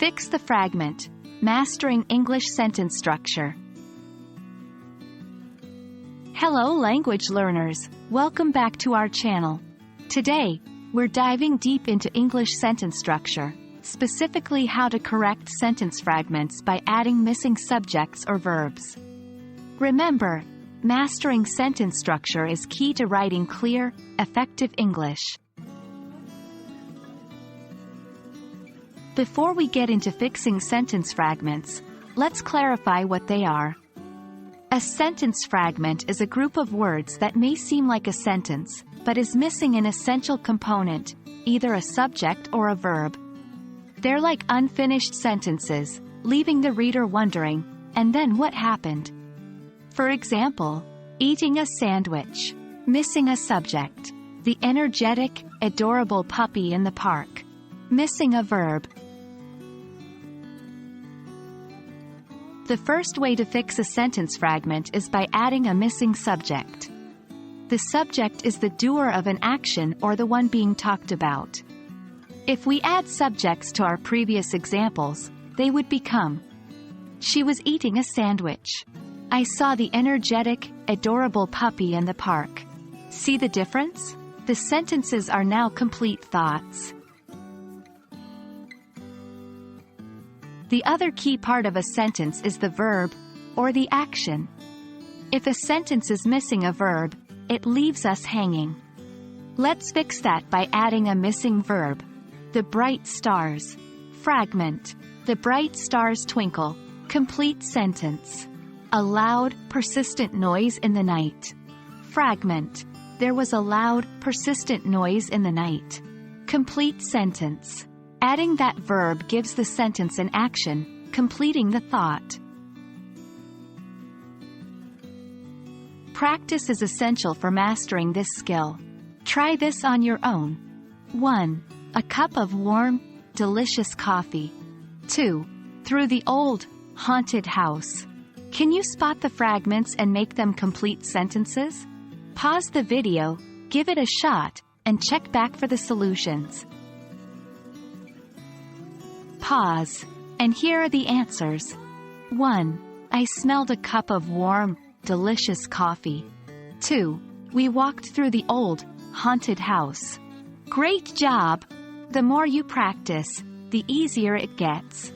Fix the fragment. Mastering English sentence structure. Hello language learners, welcome back to our channel. Today, we're diving deep into English sentence structure, specifically how to correct sentence fragments by adding missing subjects or verbs. Remember, mastering sentence structure is key to writing clear, effective English. Before we get into fixing sentence fragments, let's clarify what they are. A sentence fragment is a group of words that may seem like a sentence, but is missing an essential component, either a subject or a verb. They're like unfinished sentences, leaving the reader wondering, and then what happened? For example, eating a sandwich, missing a subject. The energetic, adorable puppy in the park, missing a verb. The first way to fix a sentence fragment is by adding a missing subject. The subject is the doer of an action or the one being talked about. If we add subjects to our previous examples, they would become: She was eating a sandwich. I saw the energetic, adorable puppy in the park. See the difference? The sentences are now complete thoughts. The other key part of a sentence is the verb, or the action. If a sentence is missing a verb, it leaves us hanging. Let's fix that by adding a missing verb. The bright stars. Fragment. The bright stars twinkle. Complete sentence. A loud, persistent noise in the night. Fragment. There was a loud, persistent noise in the night. Complete sentence. Adding that verb gives the sentence an action, completing the thought. Practice is essential for mastering this skill. Try this on your own. 1. A cup of warm, delicious coffee. 2. Through the old, haunted house. Can you spot the fragments and make them complete sentences? Pause the video, give it a shot, and check back for the solutions. Pause. And here are the answers. 1. I smelled a cup of warm, delicious coffee. 2. We walked through the old, haunted house. Great job! The more you practice, the easier it gets.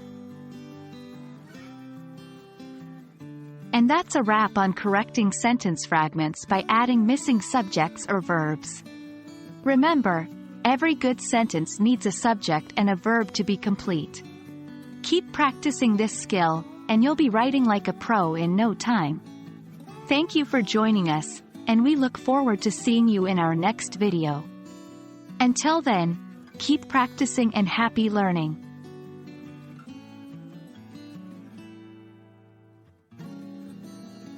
And that's a wrap on correcting sentence fragments by adding missing subjects or verbs. Remember, every good sentence needs a subject and a verb to be complete. Keep practicing this skill, and you'll be writing like a pro in no time. Thank you for joining us, and we look forward to seeing you in our next video. Until then, keep practicing and happy learning.